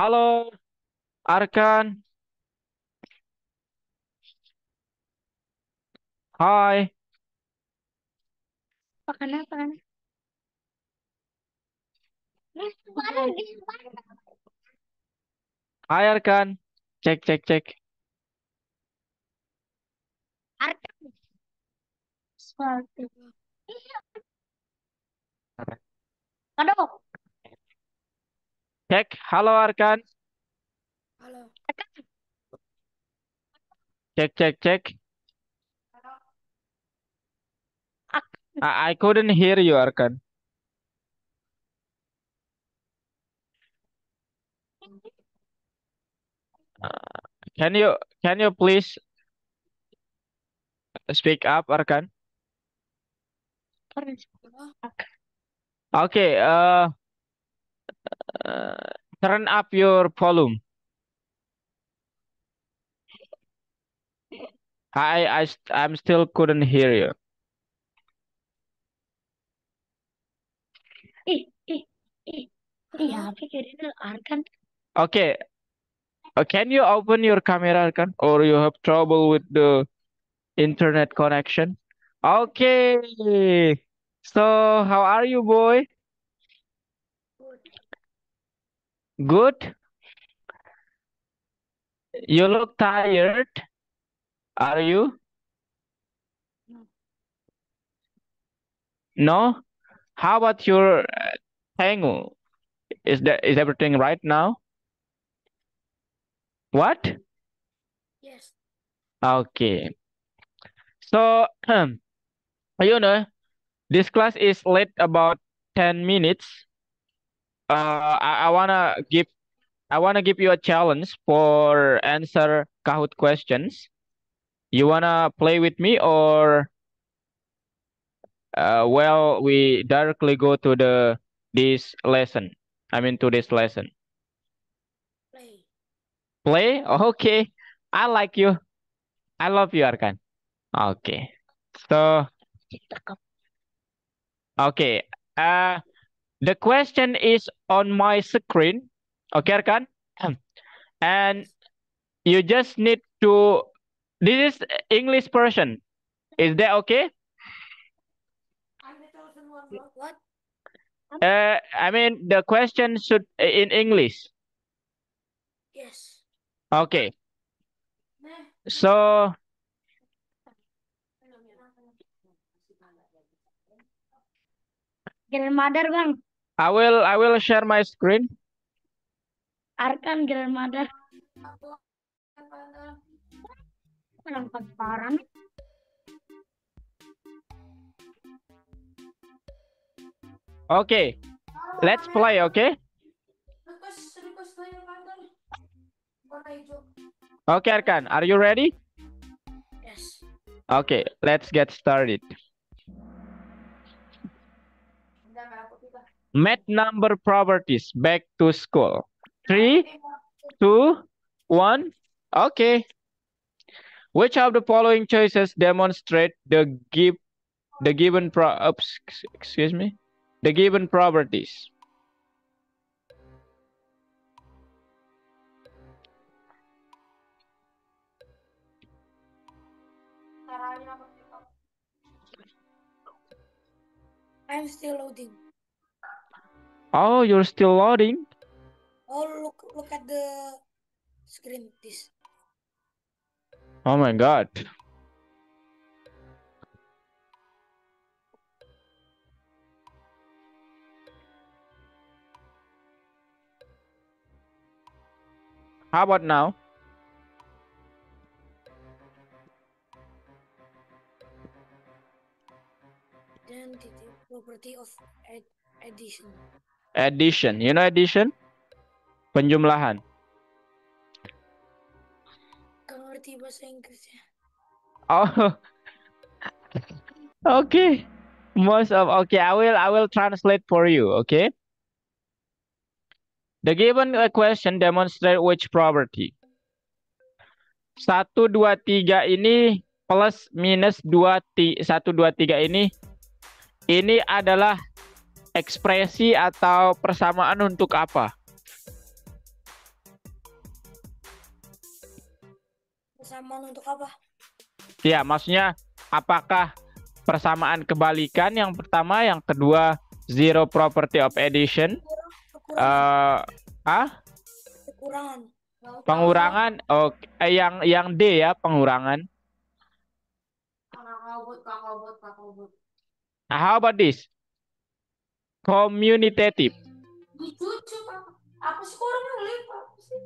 Halo, Arkan. Hai. Makan apa kan? Hai, Arkan. Cek, cek, cek. Sesuatu. Aduh, Cek. Halo, Arkan. halo. Cek, cek, cek. I couldn't hear you, Arkan. Can you please speak up, Arkan? Okay, uh, turn up your volume. I'm still couldn't hear you. Ih, ih, ih. Ih, apa kira Arkan? Okay, can you open your camera, Arkan? Or you have trouble with the internet connection? Okay. So, how are you, boy? Good? You look tired. Are you? No? How about your Tengu? Is everything right now? What? Yes. Okay. So, you know, this class is late about 10 minutes. I wanna give you a challenge for answer Kahoot questions. You wanna play with me or well we directly go to this lesson. I mean to this lesson. Play. Play? Okay. I like you. I love you, Arkan. Okay. So, okay. Uh, the question is on my screen. Okay, Arkan? And Yes. you just need to. This is English version. Is that okay? What? I mean, the question should in English. Yes. Okay. So, Grandmother bang. I will share my screen. Arkan grandmother. Orang pacaran. Okay. Let's play, okay? Okay, Arkan, are you ready? Yes. Okay, let's get started. Math number properties. Back to school. 3, 2, 1. Okay. Which of the following choices demonstrate the given excuse me? The given properties. I'm still loading. Oh, you're still loading? Oh, look at the screen. This. Oh my god. How about now? Identity property of addition. Addition. You know addition? Penjumlahan. Gak ngerti bahasa Inggrisnya. Oh, okay. Okay, I will translate for you, okay? The given question demonstrate which property? 1, 2, 3 ini plus minus 1, 2, 3 ini adalah ekspresi atau persamaan untuk apa? Persamaan untuk apa? Ya, maksudnya apakah persamaan kebalikan yang pertama, yang kedua zero property of addition, Kekurangan. ah Kekurangan. pengurangan, yang D ya, pengurangan. Nah, how about this? Commutative. Cucu apa sih orang yang lupa sih?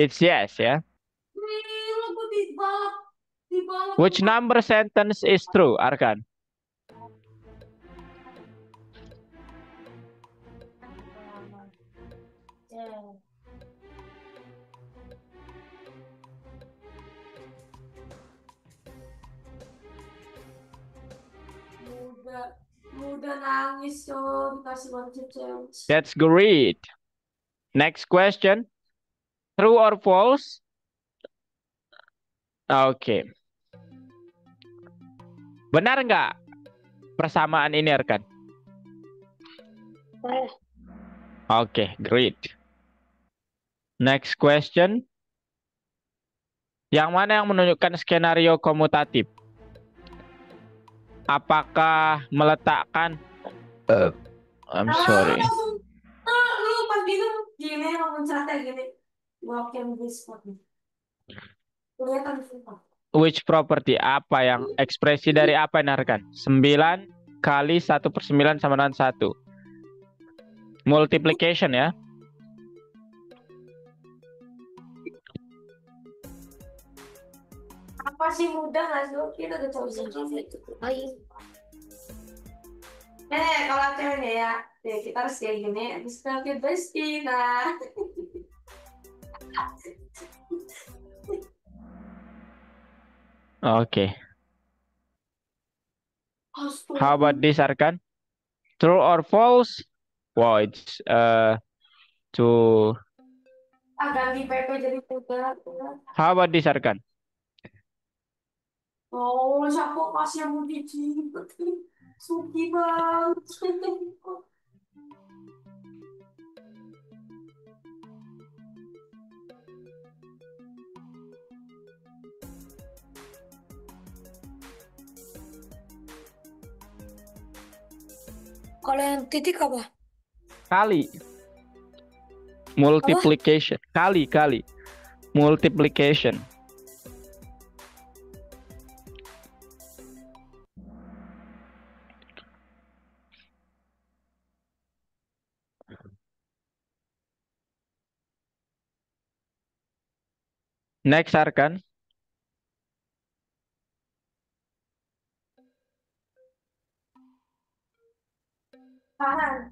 It's yes ya. Di balap. Which number sentence is true, Arkan? Mudah nangis so dikasih wajib challenge. That's great. Next question. True or false? Oke. Benar nggak persamaan ini, Arkan? Oke, great. Next question. Yang mana yang menunjukkan skenario komutatif? Apakah meletakkan I'm sorry. Lu pas minum gini loncat gini. Walking this spot. Kelihatan sumpah. Which property? Apa yang ekspresi dari apa yang Arkan? 9 kali 1/9 sama dengan 1. Multiplication ya. Apa sih mudah nggak sih? Kita udah tahu sendiri. Kalau cewek nih ya, kita harus kayak gini. Habis itu bestie, nah. Oke. How about this, Arkan? True or false? Wow, it's to. Ganti PP jadi mudah. How about this, Arkan? Oh, siapa kasih yang mau dijemput? Suki banget. Kalau yang titik apa? Kali. Multiplication. Kali. Multiplication. Next, Arkan. Tahan.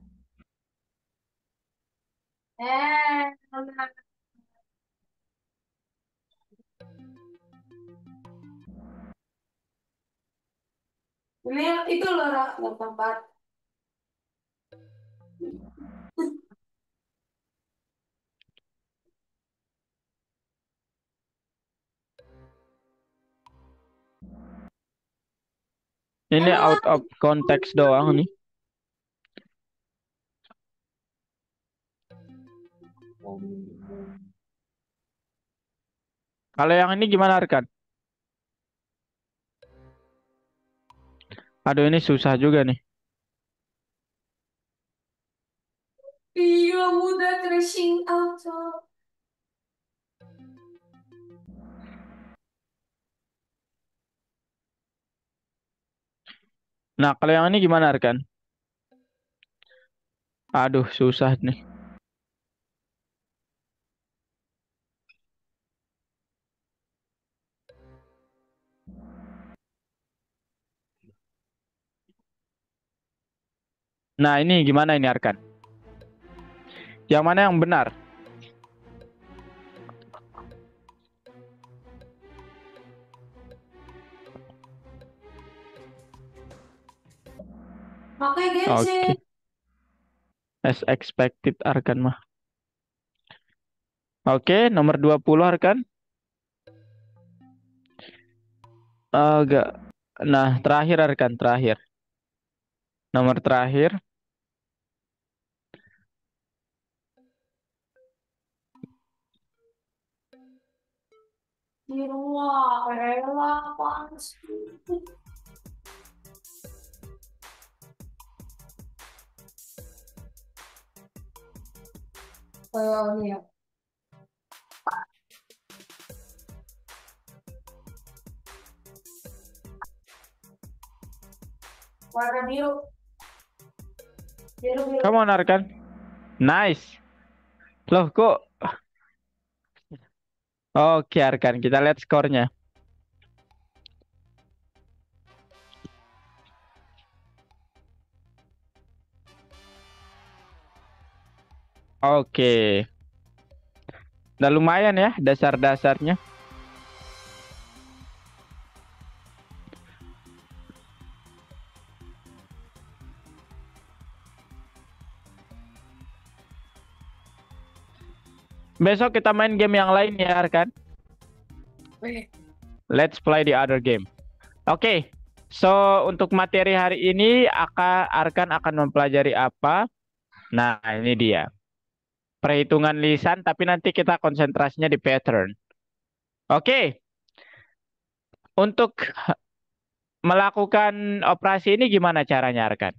Ini itu loh, tempat. Ini out of context doang nih. Kalau yang ini gimana, Arkan? Aduh, ini susah juga nih. Iya, mudah crashing out. Nah, kalau yang ini gimana, Arkan? Aduh, susah nih. Nah, ini gimana ini, Arkan? Yang mana yang benar? Makanya Oke. gengsi. As expected, Arkan mah. Oke, nomor 20, Arkan. Enggak. Nah, terakhir, Arkan. Terakhir. Nomor terakhir. Astagfirullah, rela apaan sih? Ini ya, warna biru, biru, biru. Come on, Arkan. Nice. Loh, kok? Oke, Arkan. Kita lihat skornya. Oke. Udah lumayan ya dasar-dasarnya. Besok kita main game yang lain ya, Arkan. Oke. Let's play the other game. Oke. So, untuk materi hari ini, Arkan akan mempelajari apa? Nah, ini dia. Perhitungan lisan, tapi nanti kita konsentrasinya di pattern. Oke. Untuk melakukan operasi ini gimana caranya, Arkan?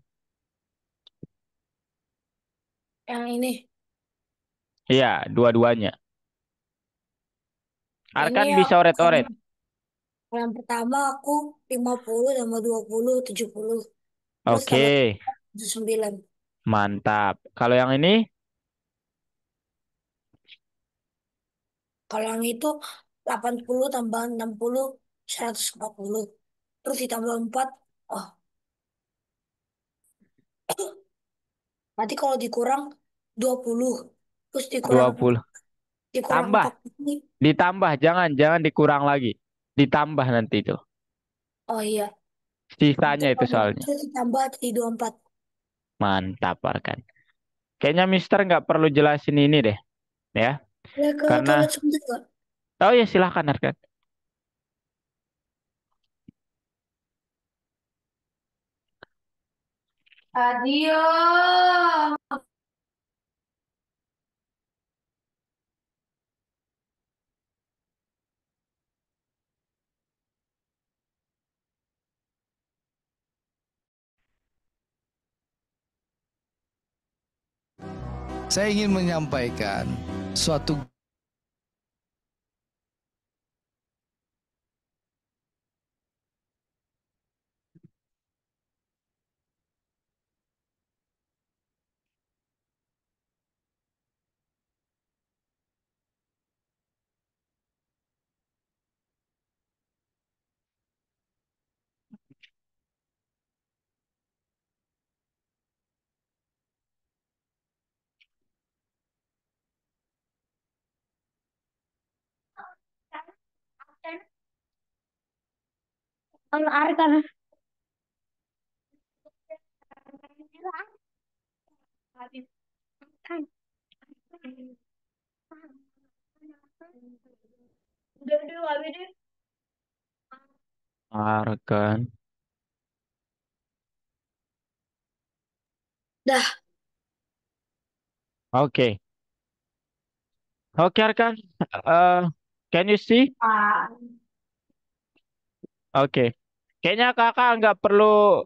Yang ini, Iya, dua-duanya. ini Arkan ya, bisa oret-oret. yang pertama aku 50 tambah 20, 70. Terus tambah Oke, 9. mantap. Kalau yang ini, Kalau yang itu 80 tambah 60, 140. Terus ditambah 4. Oh, nanti kalau dikurang 20. Terus dikurang 20. dikurang Tambah, 40. ditambah, jangan dikurang lagi. Ditambah nanti itu. Oh iya. Nanti Sisanya itu kalau soalnya. itu ditambah jadi 24. Mantap, Arkan. Kayaknya Mister nggak perlu jelasin ini deh, ya. Ya ke Karena, toilet sebentar gak? oh ya silahkan, Arkan. Adio. Saya ingin menyampaikan suatu Arkan. Dah. Oke. Oke, Arkan. Can you see? Ah. Oke. Kayaknya kakak nggak perlu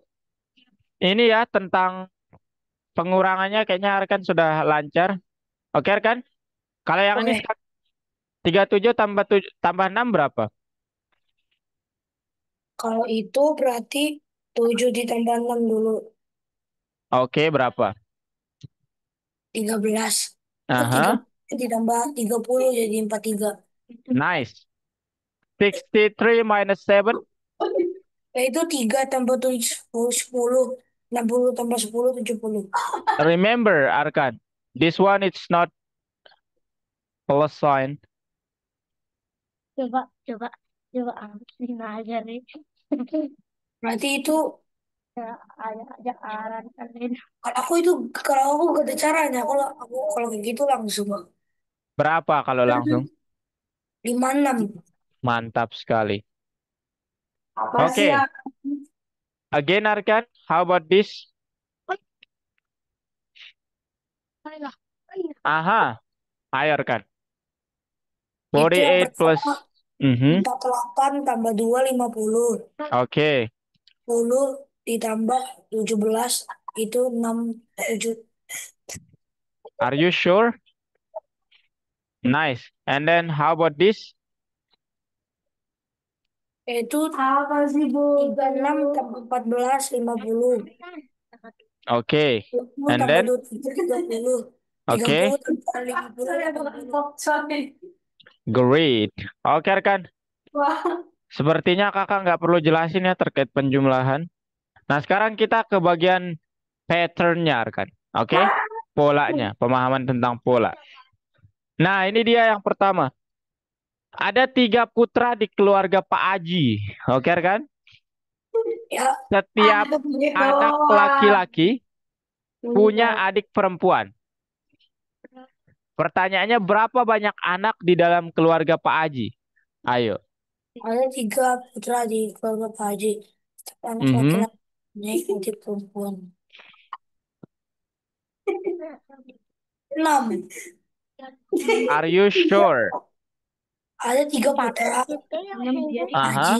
ini ya tentang pengurangannya. Kayaknya Arkan sudah lancar. Oke, Arkan. Kalau yang ini Oke. 37 tambah 7, tambah 6 berapa? Kalau itu berarti 7 ditambah 6 dulu. Oke, berapa? 13. Terus 3 Aha, ditambah 30 jadi 43. nice. 63 minus 7. Ya itu 3 tambah 7, 10. 60 tambah 10, 70. Remember, Arkan, this one it's not plus sign. Coba, coba, coba amsin aja nih. Berarti itu ya, ada aja aran kalian. Kalau aku gak ada caranya. Kalau kayak gitu langsung. Berapa kalau langsung? 56. Mantap sekali. Apa sih ya? Oke, again, Arkan, how about this? Aha, ayo, Arkan. Itu yang 48 plus pertama. Mhm. 48 tambah 2, 50. Oke. 10 ditambah 17 itu 67. Are you sure? Nice. And then how about this? Itu apa sih, Bu? 36 tambah 14, 50. Oke. 20 And tambah then 23, 30. 30 oke. tambah 50, 80. Great. Oke rekan. Wah. Sepertinya kakak nggak perlu jelasin ya terkait penjumlahan. Nah sekarang kita ke bagian patternnya rekan. Oke. Polanya. Pemahaman tentang pola. Nah ini dia yang pertama. Ada 3 putra di keluarga Pak Aji. Oke rekan. Ya, Setiap ada begitu anak doang. laki-laki punya adik perempuan. Pertanyaannya berapa banyak anak di dalam keluarga Pak Aji? Ayo. Ada 3 putra di keluarga Pak Haji. Setiap anak Mhm. laki-laki naik adik perempuan. 6. Are you sure? Ada 3 putra Haji. Aha.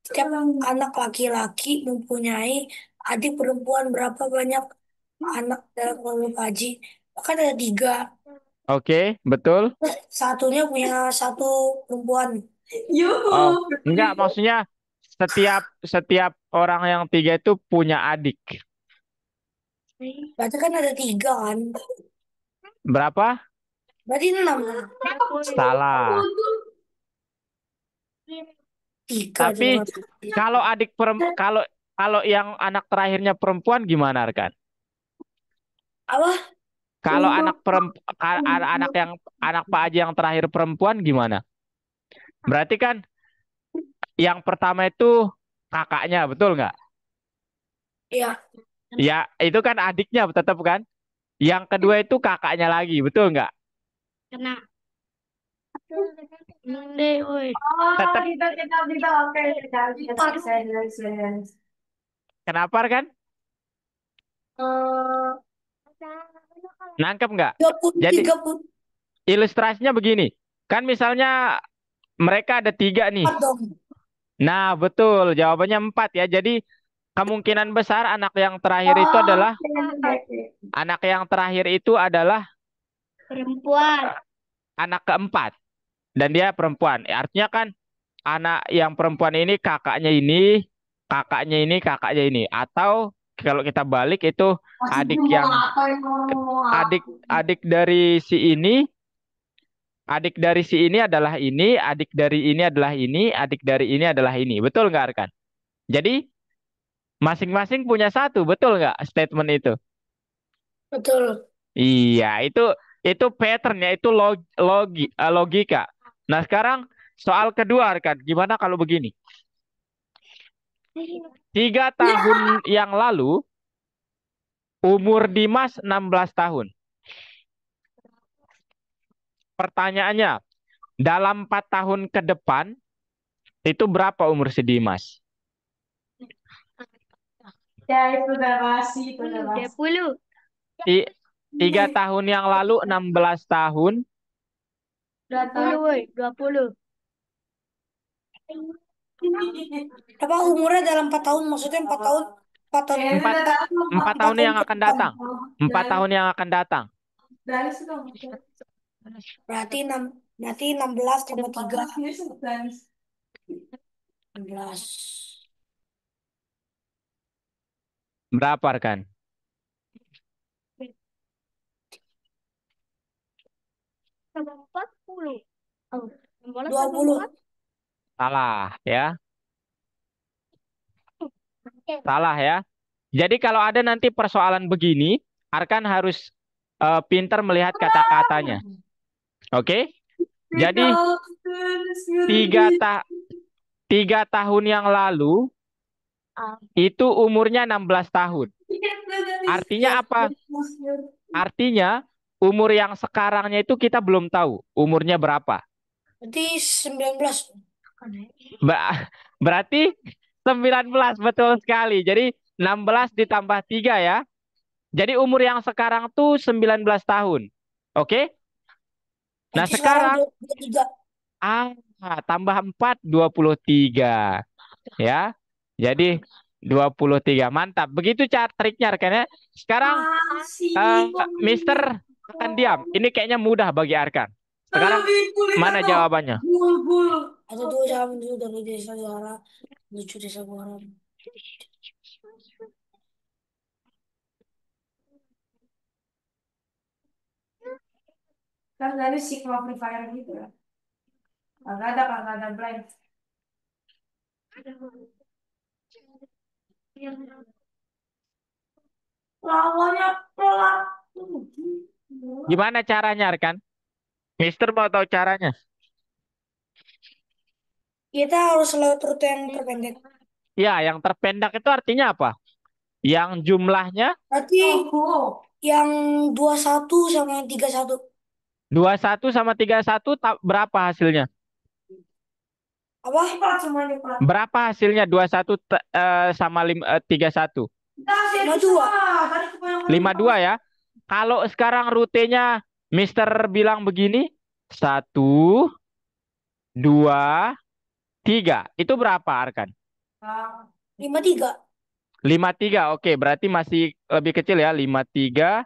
Setiap anak laki-laki mempunyai adik perempuan. Berapa banyak anak dalam keluarga Pak Haji? Kan ada 3. Oke, betul. Satunya punya 1 perempuan. Oh, Yuhu. enggak, maksudnya setiap setiap orang yang 3 itu punya adik. Berarti kan ada 3 kan? Berapa? Berarti 6. Salah. 3 Tapi cuma. kalau kalau yang anak terakhirnya perempuan gimana, rekan? Apa? Kalau anak Pak Haji yang terakhir perempuan gimana? Berarti kan yang pertama itu kakaknya, betul nggak? Ya, Ya, itu kan adiknya tetap kan? Yang kedua itu kakaknya lagi, betul nggak? kena. Deh, woi. Oh, Tetap kita oke. kenapa kan? Eh, Nangkep nggak? 30, Jadi 34 ilustrasinya begini. Kan misalnya mereka ada 3 nih. dong. Nah, betul. Jawabannya 4 ya. Jadi kemungkinan besar Oh, oke. anak yang terakhir itu adalah Perempuan. anak keempat. Dan dia perempuan. Artinya kan anak yang perempuan ini kakaknya ini, kakaknya ini, kakaknya ini. Atau kalau kita balik itu Masih adik belum mau yang ngapain ngomong adik apa? adik dari si ini, adik dari si ini adalah ini, adik dari ini adalah ini, adik dari ini adalah ini. Betul nggak, rekan? Jadi masing-masing punya satu, betul nggak statement itu? Betul. Iya, itu patternnya, itu logika. Nah, sekarang soal kedua, rekan. Gimana kalau begini? 3 tahun yang lalu, umur Dimas 16 tahun. Pertanyaannya, dalam 4 tahun ke depan, itu berapa umur si Dimas? Ya, itu udah pasti, itu udah pasti. 20. Ti- 3 tahun yang lalu 16 tahun. 20, woi, 20. Apa umurnya dalam 4 tahun? Maksudnya 4 tahun? 4 tahun. Empat, 4 tahun 4 tahun yang ke akan depan. datang. 4 tahun yang akan datang. Berarti 6, berarti 16 tambah 3. 16. Berapa, rekan? Tambah 40. Oh, 16 tambah 20. Salah ya. Salah ya. Jadi kalau ada nanti persoalan begini, Arkan harus pintar melihat kata-katanya. Oke? Jadi tiga ta 3 tahun yang lalu itu umurnya 16 tahun. Artinya apa? Artinya umur yang sekarangnya itu kita belum tahu umurnya berapa. Berarti 19. Berarti 19, betul sekali. Jadi 16 ditambah 3 ya. Jadi umur yang sekarang tuh 19 tahun. Oke? Nah, Berarti sekarang sekarang 23. ah tambah 4, 23. Ya. Jadi 23. Mantap. Begitu cara triknya rekan ya. Sekarang eh, Mister akan diam. Ini kayaknya mudah bagi Arkan. Sekarang mana jawabannya? Atau dua jam dulu dari desa Jara, lucu desa Buaran. Kan dari Sigma Free Fire gitu ya. Kagak ada blind. Lawannya pelaku. Gimana caranya Arkan? Mister mau tahu caranya? Kita harus lewat rute yang terpendek. Ya, yang terpendek itu artinya apa? Yang jumlahnya Berarti yang 21 sama yang 31. 21 sama 31 berapa hasilnya? Apa? Cepat semuanya, Pak. Berapa hasilnya 21 sama 31? 52. 52 ya. Kalau sekarang rutenya Mister bilang begini, 1, 2, 3. Itu berapa Arkan? 53. 53. Oke, berarti masih lebih kecil ya. 53.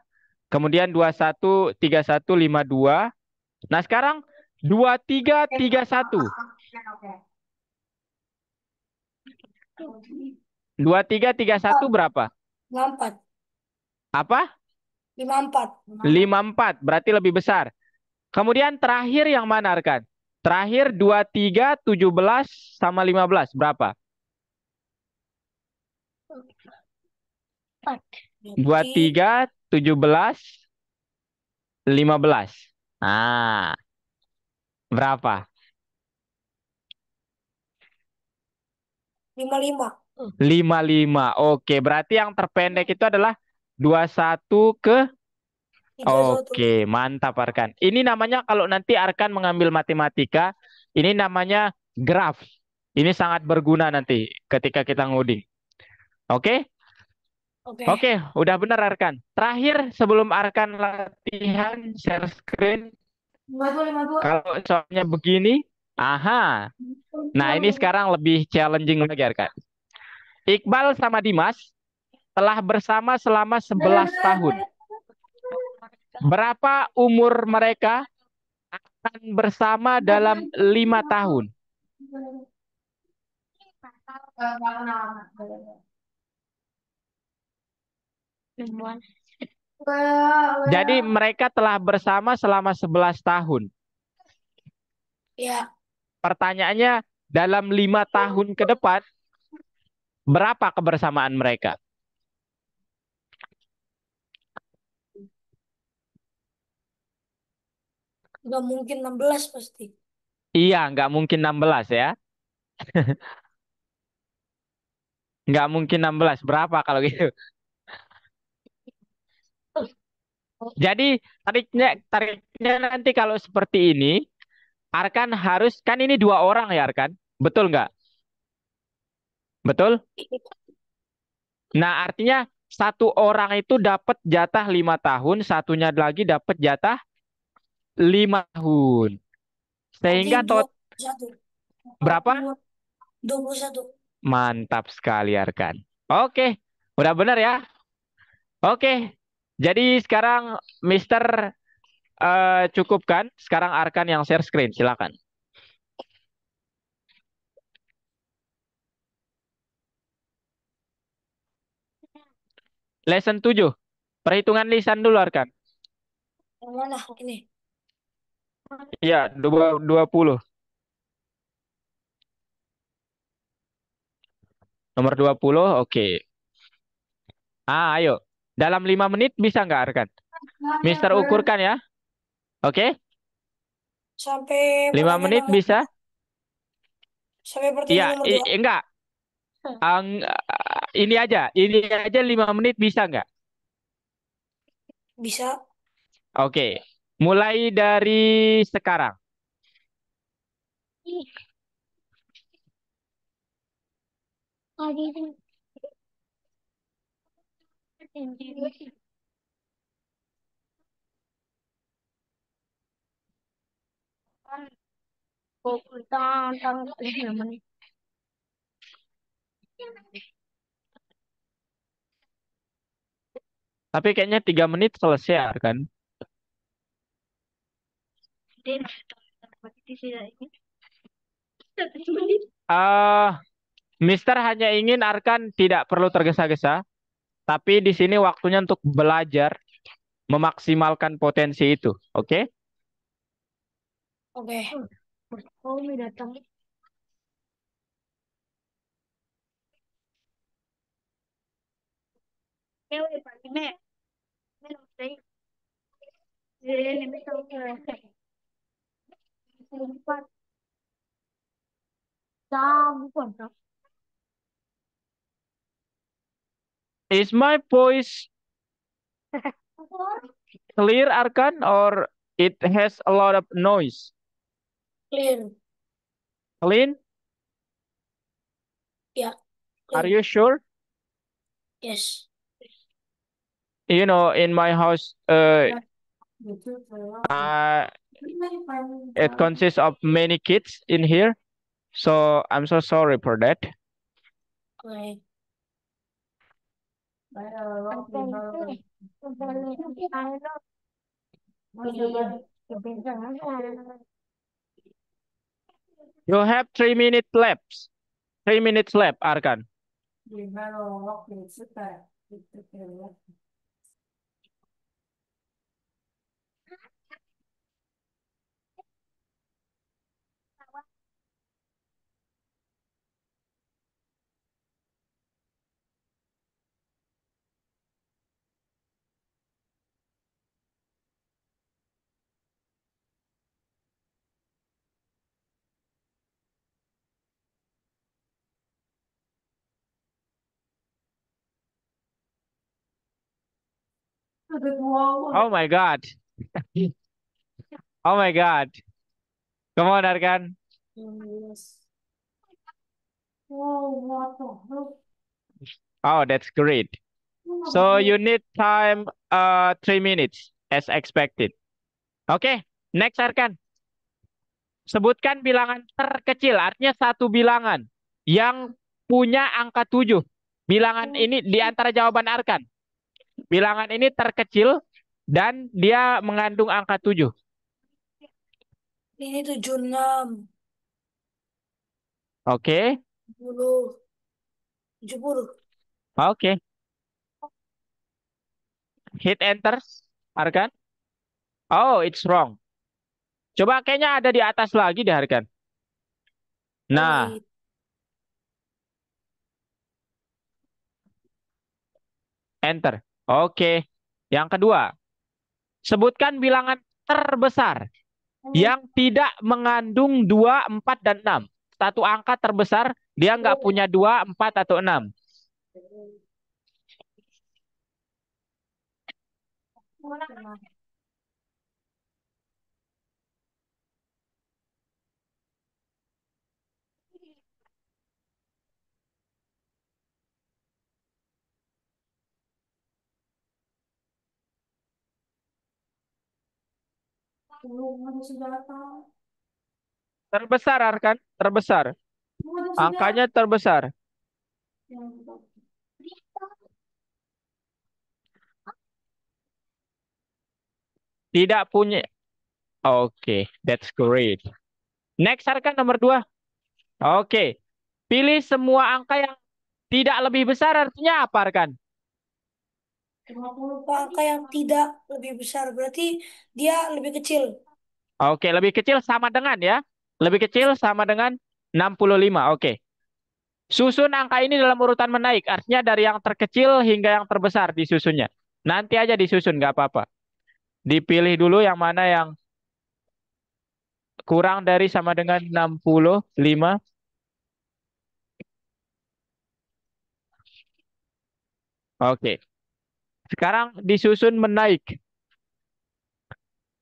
Kemudian 21, 31, 52. Nah, sekarang 23, 31. 23, 31 berapa? 54. Apa? 54. 54. Berarti lebih besar. Kemudian terakhir yang mana, Arkan? Terakhir 23, 17 sama 15. Berapa? 23, 17, 15. Nah, berapa? 55. 55. Oke, berarti yang terpendek itu adalah 21 ke. 31. Oke, mantap Arkan. Ini namanya kalau nanti Arkan mengambil matematika, ini namanya graf. Ini sangat berguna nanti ketika kita ngoding. Oke? Oke. Oke, udah benar Arkan. Terakhir sebelum Arkan latihan share screen, 52. kalau soalnya begini, aha. Nah, ini sekarang lebih challenging lagi Arkan. Iqbal sama Dimas telah bersama selama 11 tahun. Berapa umur mereka akan bersama dalam 5 tahun? Jadi mereka telah bersama selama 11 tahun. Ya, Pertanyaannya, dalam 5 tahun ke depan, berapa kebersamaan mereka? nggak mungkin 16 pasti. Iya, nggak mungkin 16 ya. Nggak mungkin 16. Berapa kalau gitu? Jadi tariknya nanti kalau seperti ini, Arkan harus, kan ini 2 orang ya Arkan? Betul nggak? Betul? Nah, artinya satu orang itu dapat jatah 5 tahun, satunya lagi dapat jatah 5 tahun. Berarti Sehingga 21. berapa? 21. Mantap sekali Arkan. Oke, udah benar ya? Oke, jadi sekarang Mister cukupkan. Sekarang Arkan yang share screen, silakan. Lesson 7, perhitungan lisan dulu Arkan. Yang mana? Ini. Iya, 20. Nomor 20, oke. Ayo. Dalam 5 menit bisa nggak Arkan? Mister ukurkan ya. Oke? Sampai 5 pertanyaan menit nomor bisa? sampai Iya, pertanyaan nomor 2. enggak. Ini aja 5 menit bisa nggak? Bisa. Oke. Mulai dari sekarang. Oh, tang 5 menit. Tapi kayaknya 3 menit selesai kan? Din, di sini ini 1 menit. Mister hanya ingin Arkan tidak perlu tergesa-gesa, tapi di sini waktunya untuk belajar memaksimalkan potensi itu. Oke? Oke. Oh, ini datang. Eh, udah pagi, Mek. Mek, udah. Ini tahu ke 4 jam bukan, Kak? Is my voice clear, Arkan, or it has a lot of noise? Clear. Clean? Ya, Are clear. you sure? Yes. In my house, uh, it consists of many kids in here, so I'm so sorry for that. Oke. You have 3 minutes left. 3 minutes left, Arkan. Oh my God. Oh my God. Come on, Arkan. Yes. Oh, what the Oh, that's great. So you need time 3 minutes as expected. Oke, next Arkan. Sebutkan bilangan terkecil, artinya satu bilangan yang punya angka 7. Bilangan ini di antara jawaban Arkan. Bilangan ini terkecil dan dia mengandung angka 7. Ini 76, Oke, 70, 70. oke. Hit enter, Arkan. Oh, it's wrong. Coba kayaknya ada di atas lagi deh, Arkan. Nah, Wait. enter. Oke. Yang kedua, sebutkan bilangan terbesar yang tidak mengandung 2, 4, dan 6. Satu angka terbesar, dia nggak punya 2, 4, atau 6. Terbesar, Arkan. Terbesar. Angkanya terbesar. Tidak punya. Oke, that's great. Next, Arkan nomor 2. Oke. Pilih semua angka yang tidak lebih besar, artinya apa, Arkan? Angka yang tidak lebih besar berarti dia lebih kecil. Oke, lebih kecil sama dengan ya. Lebih kecil sama dengan 65. Oke. Susun angka ini dalam urutan menaik. Artinya dari yang terkecil hingga yang terbesar disusunnya. Nanti aja disusun, nggak apa-apa. Dipilih dulu yang mana yang kurang dari sama dengan 65. Oke. Sekarang disusun menaik.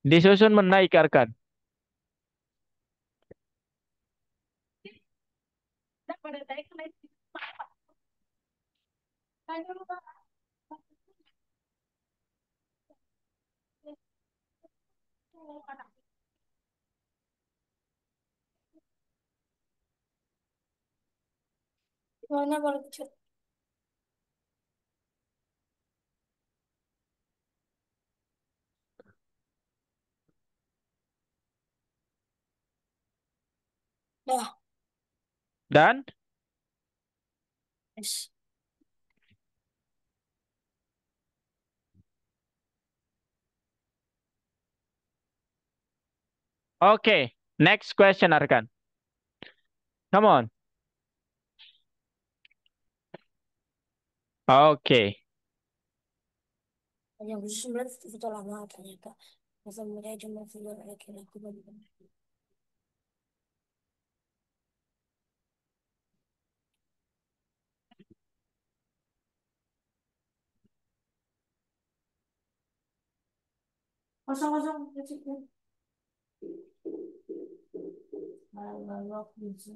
Disusun menaik, Arkan. Mana paling kecil? Dah, Dan yes. oke, next question Arkan. Come on. Oke. Yang khusus sebenarnya foto lama ternyata. Masa muda cuma foto laki-laki. Kosong kosong. Lalu bisa.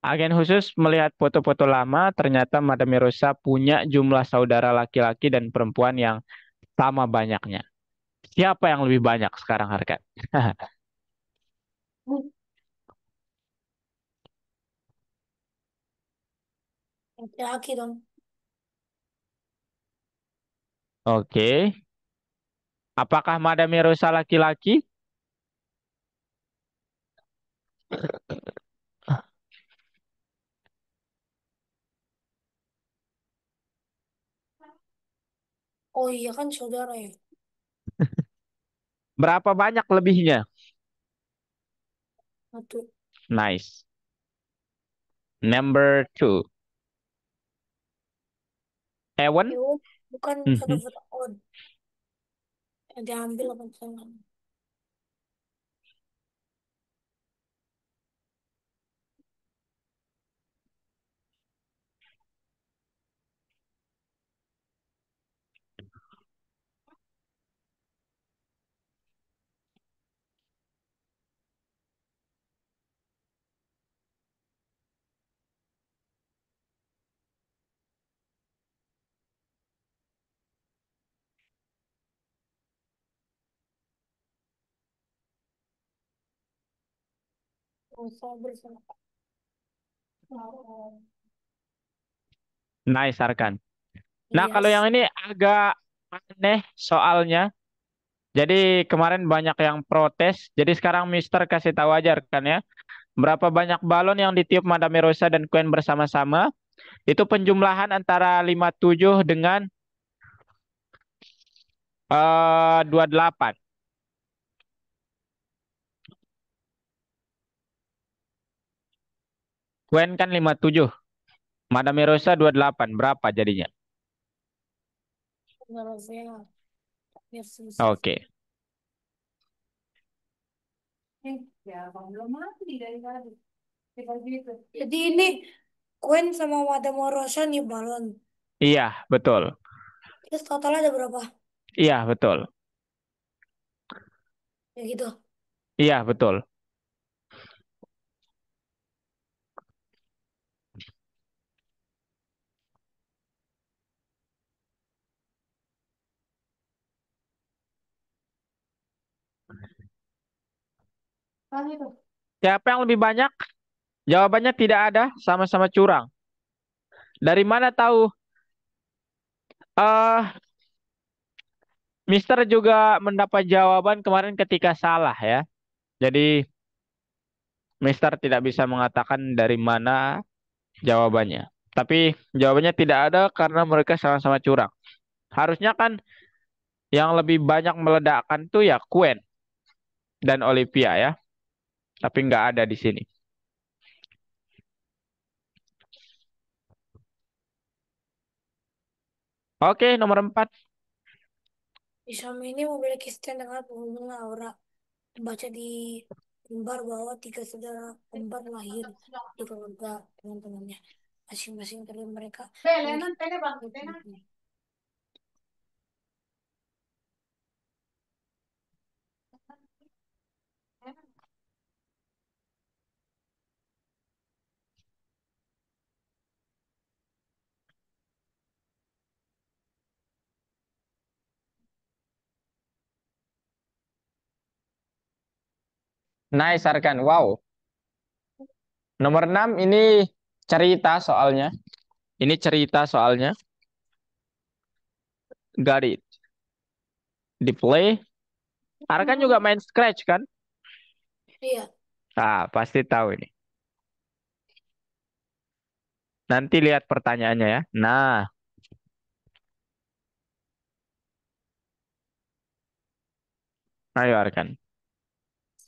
Agen khusus melihat foto-foto lama, ternyata Madame Rosa punya jumlah saudara laki-laki dan perempuan yang sama banyaknya. Siapa yang lebih banyak sekarang Arkan? Laki-laki dong. Oke. Apakah Madame Rosa laki-laki? Oh iya kan saudara ya. Berapa banyak lebihnya? Satu. Nice. Number two. Ewan? Oh, bukan satu Mhm. foto on. Yang diambil apa tangan. Oh, sabar sama. Oh, Nice, Arkan. Nah, kalau yang yes. ini agak aneh soalnya. Jadi kemarin banyak yang protes. Jadi sekarang Mister kasih tahu aja kan ya. Berapa banyak balon yang ditiup Madame Rosa dan Queen bersama-sama. Itu penjumlahan antara 57 dengan 28. Queen kan 57. Madame Rosa 28. Berapa jadinya? Novela. Biar susah. Oke. Ya, bang belum mati dari tadi. Gitu. Jadi ini Gwen sama Madame Rosa nih balon. Iya, betul. Terus total ada berapa? Iya, betul. Ya gitu. Iya, betul. Kan itu. Siapa yang lebih banyak? Jawabannya tidak ada, sama-sama curang. Dari mana tahu? Mister juga mendapat jawaban kemarin ketika salah ya. Jadi Mister tidak bisa mengatakan dari mana jawabannya. Tapi jawabannya tidak ada karena mereka sama-sama curang. Harusnya kan yang lebih banyak meledakkan tuh ya Queen dan Olivia ya. Tapi nggak ada di sini. Oke, nomor 4. Islam ini memiliki stand dengan penghubung aura. Baca di lembar bahwa tiga saudara kembar lahir di keluarga teman-temannya. Masing-masing dari mereka memiliki Nice, Arkan. Wow. Nomor 6 ini cerita soalnya. Ini cerita soalnya. Got it. Di play. Arkan juga main Scratch kan? Iya. Ah, pasti tahu ini. Nanti lihat pertanyaannya ya. Nah, ayo Arkan.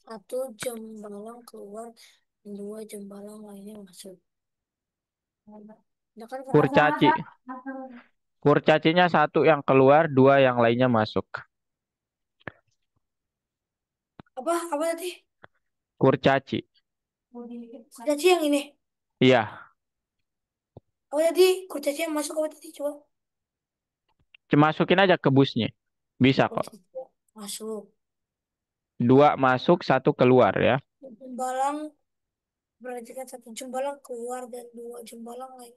Satu jam malam keluar, dua jam malam lainnya masuk. Ya kan sama-sama Kurcaci. Kurcacinya satu yang keluar, dua yang lainnya masuk. apa tadi? Kurcaci. Kurcaci yang ini. Iya, Apa tadi? Kurcaci yang masuk apa tadi? Coba. masukin aja ke busnya. Bisa Oh, kok. tidak. Masuk. Dua masuk, satu keluar ya. Jembalang berarti kan satu jembalang keluar dan dua jembalang lain.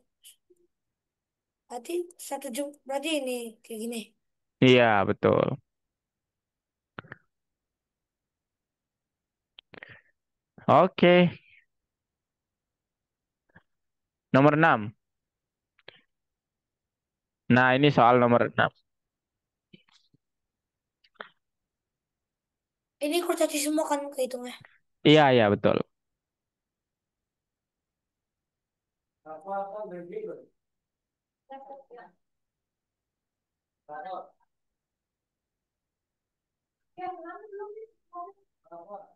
Berarti satu jam berarti ini kayak gini. Iya, betul. Oke. Nomor 6. Nah, ini soal nomor 6. Ini kurcaci semua kan kehitungnya. Iya, iya, betul.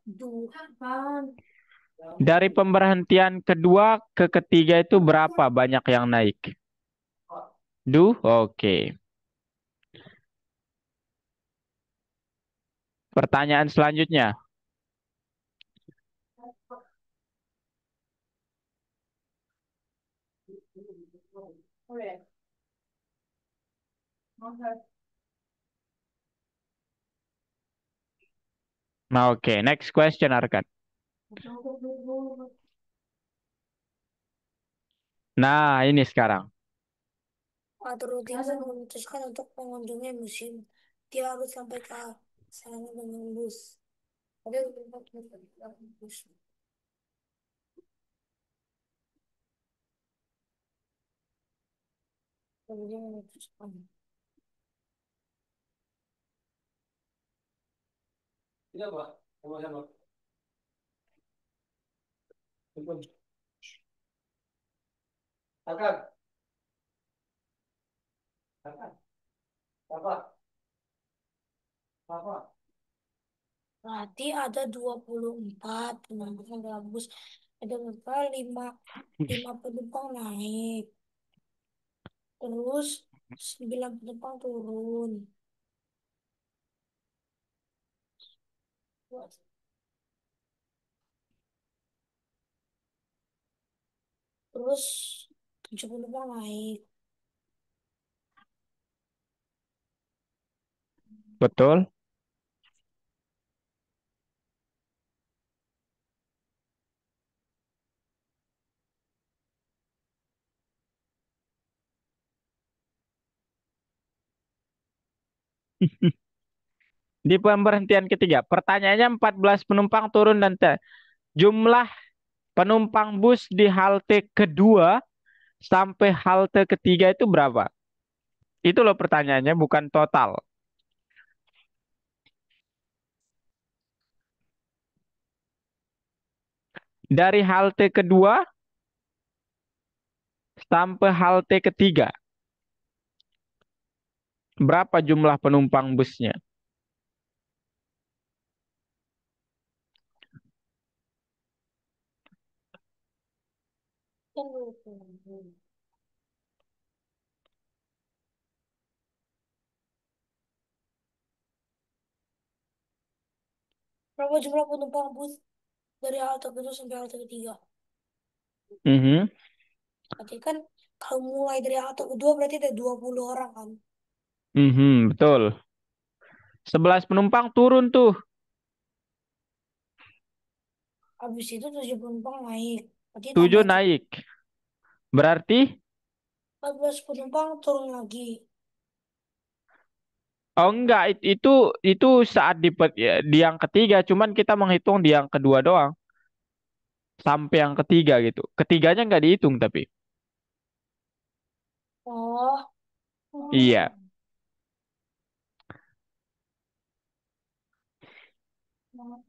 Dua kan. Dari pemberhentian kedua ke ketiga itu berapa banyak yang naik? Oke. Pertanyaan selanjutnya. Nah, oke. Next question, Arkan. Nah, ini sekarang. Atau rutinitas memutuskan untuk mengunjungi museum. Dia harus sampai ke sana dengan bus. Ada tempat bus. Lalu dia memutuskan. Berarti ada 24 penumpang dalam bus. Ada berapa? Lima penumpang naik. Terus 9 penumpang turun. Terus 7 penumpang naik. Betul? Di pemberhentian ketiga, pertanyaannya 14 penumpang turun dan jumlah penumpang bus di halte kedua sampai halte ketiga itu berapa? Itu loh pertanyaannya, bukan total. Dari halte kedua sampai halte ketiga, berapa jumlah penumpang busnya? Kan berapa jumlah penumpang bus dari halte kedua sampai halte ketiga? Mhm, Berarti kan kalau mulai dari halte kedua berarti ada 20 orang kan? mhm, betul. 11 penumpang turun tuh. Habis itu 7 penumpang naik. Berarti 7 tambah naik. Berarti 14 penumpang turun lagi. oh enggak itu saat di yang ketiga, cuman kita menghitung di yang kedua doang sampai yang ketiga gitu. Ketiganya nggak dihitung tapi. Oh. Iya. Hmm.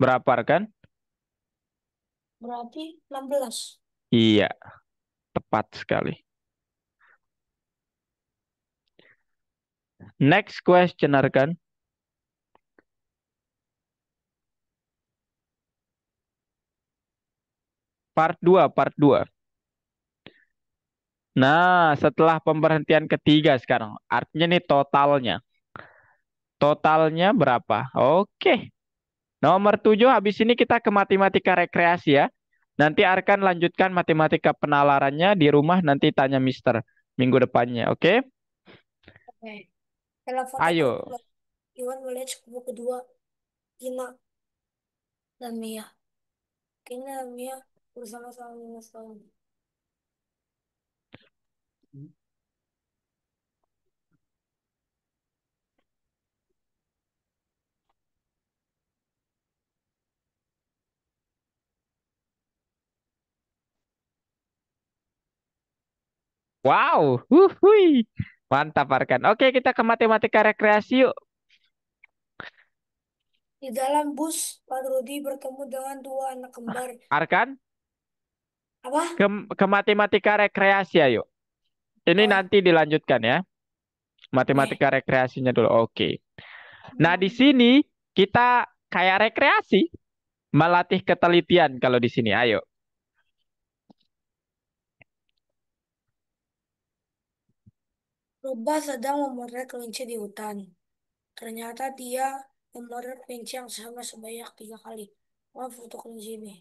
Berapa kan? Berarti 16. Iya, tepat sekali. Next question kan. Part 2. Nah, setelah pemberhentian ketiga sekarang, artinya nih totalnya. Totalnya berapa? Oke. Nomor 7 habis ini kita ke matematika rekreasi ya. Nanti Arkan lanjutkan matematika penalarannya di rumah nanti tanya Mister minggu depannya, oke? Oke. Dalam foto grup Ayo. Iwan melihat sepupu kedua, Gina dan Mia. Gina dan Mia bersama-sama 15 tahun. Wow. Hui. Mantap Arkan. Oke, kita ke matematika rekreasi yuk. Di dalam bus, Pak Rudi bertemu dengan dua anak kembar. Arkan, Apa? ke matematika rekreasi ayo. Ini Oh, nanti dilanjutkan ya. oke. Matematika rekreasinya dulu. Oke. Nah, di sini kita kayak rekreasi, melatih ketelitian kalau di sini. Ayo. Rubah sedang memotret kelinci di hutan. Ternyata dia memotret kelinci yang sama sebanyak 3 kali. Oh, foto kelinci ini.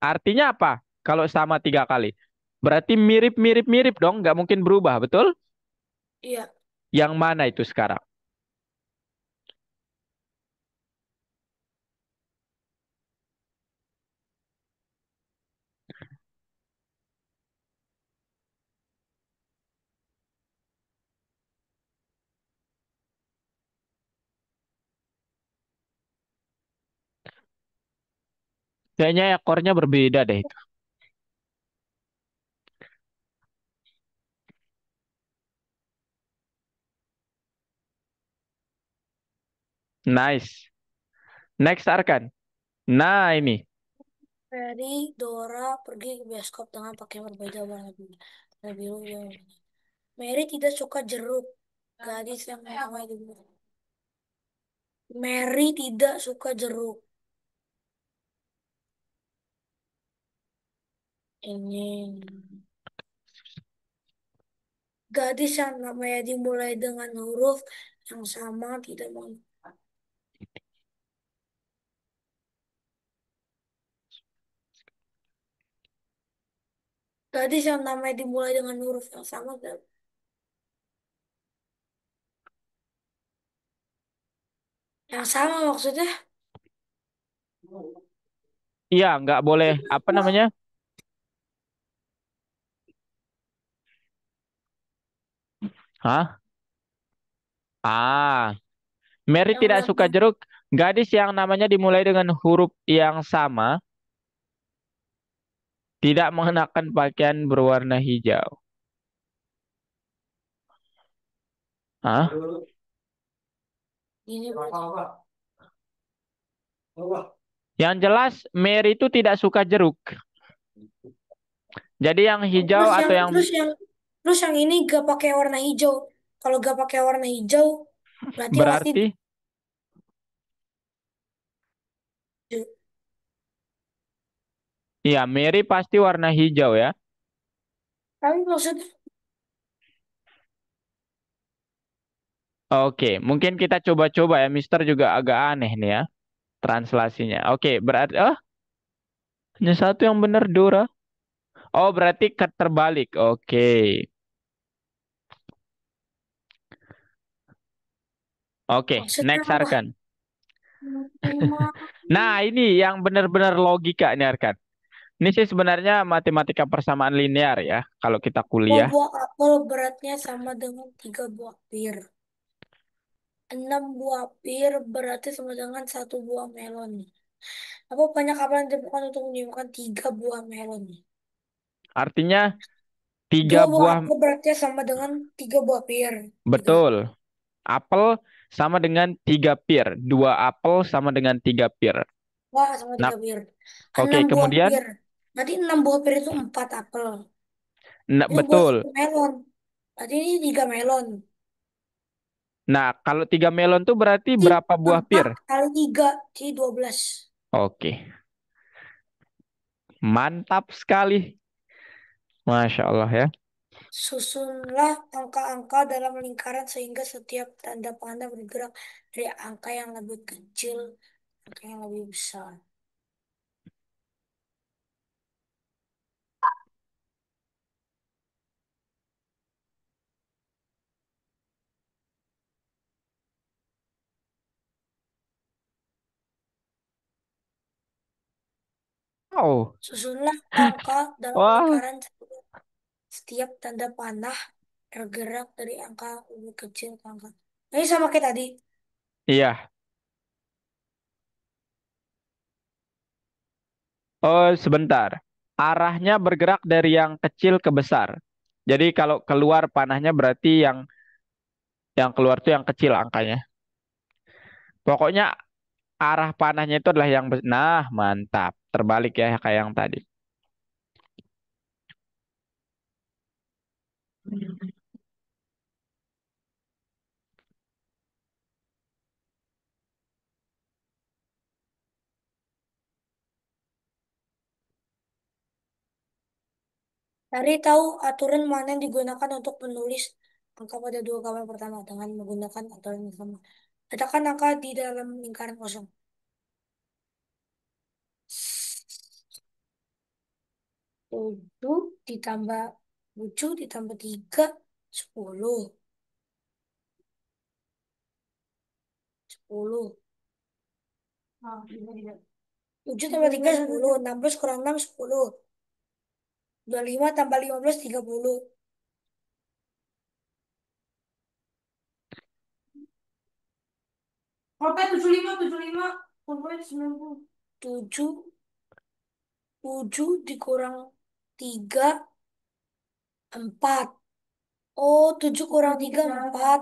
Artinya apa? Kalau sama 3 kali. Berarti mirip-mirip-mirip dong, nggak mungkin berubah, betul? Iya, Yang mana itu sekarang? Kayaknya ekornya berbeda deh itu. Nice. Next, Arkan. Nah, ini. Ferry Dora pergi ke bioskop dengan pakaian berbeda warna biru. Warna biru dan Mary tidak suka jeruk. Gadis yang ramai di Mary tidak suka jeruk. Ini gadis yang namanya dimulai dengan huruf yang sama tidak mau. Gadis yang namanya dimulai dengan huruf yang sama yang sama maksudnya. Iya, nggak boleh. Apa namanya? Hah? Ah, Mary Yang tidak suka lambang jeruk. Gadis yang namanya dimulai dengan huruf yang sama tidak mengenakan pakaian berwarna hijau. Hah? ini. Yang jelas Mary itu tidak suka jeruk. Jadi yang hijau Terus atau yang yang terus yang ini gak pakai warna hijau. Kalau gak pakai warna hijau, berarti pasti. berarti ya Mary pasti warna hijau ya. Tapi maksudnya Oke, mungkin kita coba-coba ya. Mister juga agak aneh nih ya translasinya. Oke, berarti hanya satu yang benar Dora. Oh, berarti terbalik. Oke. Oke, Maksudnya next apa? Arkan. Nah, ini yang benar-benar logika nih Arkan. Ini sih sebenarnya matematika persamaan linear ya, kalau kita Dua kuliah. buah apel beratnya sama dengan 3 buah pir. 6 buah pir berarti sama dengan 1 buah melon. Apa banyak apel yang diperlukan untuk menyebabkan 3 buah melon? Artinya tiga Dua buah buah, apel beratnya sama dengan 3 buah pir. Tiga. betul. Apel sama dengan 3 pir. 2 apel sama dengan 3 pir. Wah, sama Nah, 3 pir. oke, enam buah kemudian, pir. Berarti 6 buah pir itu 4 apel. nah, Ini buat betul. 1 melon. Berarti ini 3 melon. Nah, kalau 3 melon tuh berarti Ini berapa buah pir? 4 kali 3. Jadi 12. Oke, mantap sekali. Masya Allah ya. Susunlah angka-angka dalam lingkaran sehingga setiap tanda panah bergerak dari angka yang lebih kecil ke angka yang lebih besar. Oh, Susunlah angka dalam wah, lingkaran setiap tanda panah bergerak dari angka lebih kecil ke angka. Nah, ini sama kayak tadi. iya. Oh, sebentar. Arahnya bergerak dari yang kecil ke besar. Jadi kalau keluar panahnya berarti yang keluar tuh yang kecil angkanya. Pokoknya arah panahnya itu adalah nah, mantap. Terbalik ya kayak yang tadi. Cari tahu aturan mana yang digunakan untuk menulis angka pada 2 gambar pertama dengan menggunakan aturan yang sama. Letakkan angka di dalam lingkaran kosong. 7 ditambah 7 ditambah 3, 10. 10. 7 tambah 3, 10. 16 kurang 6, 10. 25 tambah 15, 30. Oke, 75, 75. Sampai 90. 7, 7 dikurang 3, 4. Oh, 7 kurang 3, 4.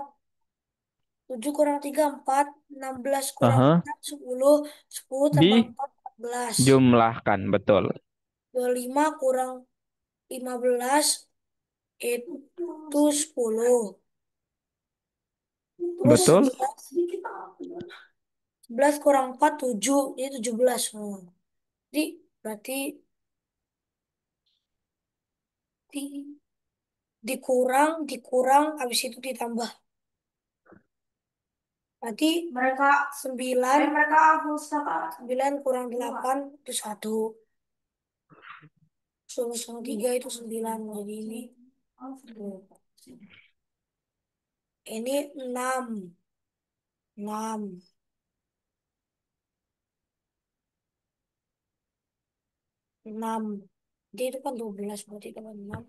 7 kurang 3, 4. 16 kurang Aha, 6, 10. 10 tambah 4, 14. dijumlahkan, betul. 25 kurang 15 itu 10. Terus Betul, 11 kurang 4, 7. Ini 17. Jadi berarti di- dikurang, habis itu ditambah. Berarti mereka 9, mereka 9 kurang 8 itu 1. 10 sama 3 itu 9. Jadi ini 6. 6. 6. Jadi itu kan 12. Berarti tambah 6.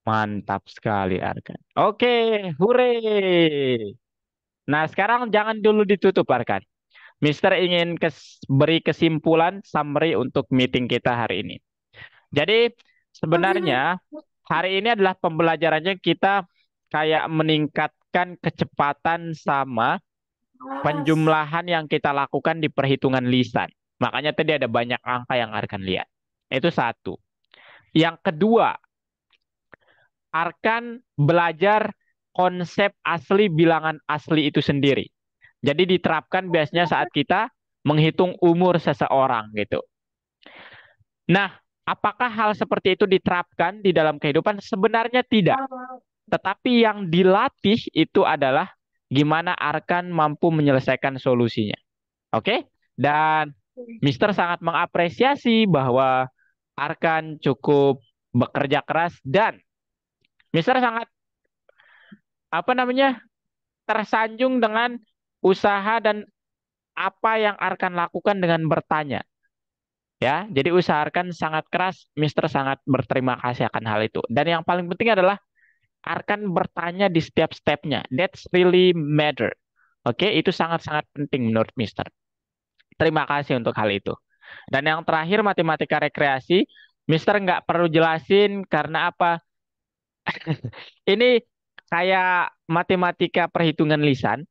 mantap sekali Arkan. Oke, hore. Nah, sekarang jangan dulu ditutup Arkan. Mister ingin beri kesimpulan summary untuk meeting kita hari ini. Jadi sebenarnya hari ini adalah pembelajarannya kita kayak meningkatkan kecepatan sama penjumlahan yang kita lakukan di perhitungan lisan. Makanya tadi ada banyak angka yang Arkan lihat. Itu satu. Yang kedua, Arkan belajar konsep asli bilangan asli itu sendiri. Jadi diterapkan biasanya saat kita menghitung umur seseorang gitu. Nah, apakah hal seperti itu diterapkan di dalam kehidupan? Sebenarnya tidak. Tetapi yang dilatih itu adalah gimana Arkan mampu menyelesaikan solusinya. Oke? Dan Mister sangat mengapresiasi bahwa Arkan cukup bekerja keras dan Mister sangat apa namanya, tersanjung dengan usaha dan apa yang Arkan lakukan dengan bertanya. Ya, jadi usahakan sangat keras, Mister sangat berterima kasih akan hal itu. Dan yang paling penting adalah Arkan bertanya di setiap stepnya. That's really matter. Oke, itu sangat-sangat penting menurut Mister. Terima kasih untuk hal itu. Dan yang terakhir matematika rekreasi, Mister nggak perlu jelasin karena apa? Ini kayak matematika perhitungan lisan,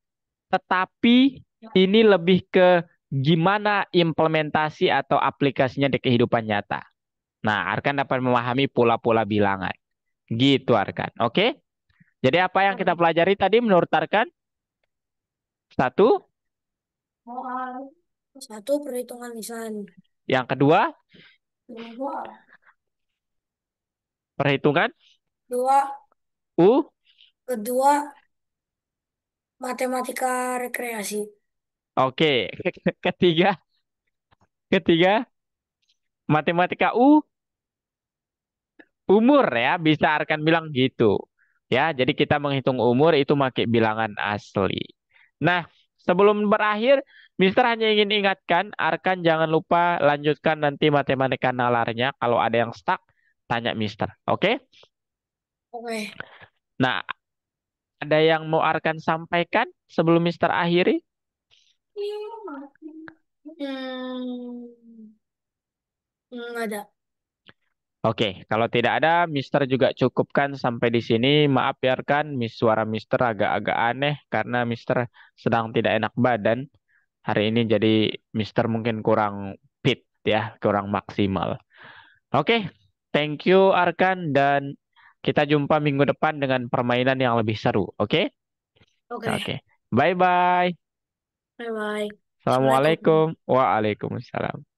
tetapi ini lebih ke gimana implementasi atau aplikasinya di kehidupan nyata. Nah, Arkan dapat memahami pola-pola bilangan. Gitu, Arkan. Oke? Jadi apa yang kita Oke. pelajari tadi menurut Arkan? Satu, Satu, perhitungan lisan. yang kedua, Dua, perhitungan dua, U. kedua, matematika rekreasi. Oke. Ketiga, ketiga, matematika U, umur ya, bisa Arkan bilang gitu. Ya, jadi kita menghitung umur itu pakai bilangan asli. Nah, sebelum berakhir, Mister hanya ingin ingatkan, Arkan jangan lupa lanjutkan nanti matematika nalarnya. Kalau ada yang stuck, tanya Mister. Oke? Oke. Nah, ada yang mau Arkan sampaikan sebelum Mister akhiri? Hmm, nggak ada. Oke, kalau tidak ada, Mister juga cukupkan sampai di sini. Maaf ya rekan, suara Mister agak-agak aneh karena Mister sedang tidak enak badan. Hari ini jadi Mister mungkin kurang fit ya, kurang maksimal. Oke, thank you Arkan dan kita jumpa minggu depan dengan permainan yang lebih seru. Oke? Oke. Oke. Bye bye. Bye bye. Assalamualaikum. Assalamualaikum. Waalaikumsalam.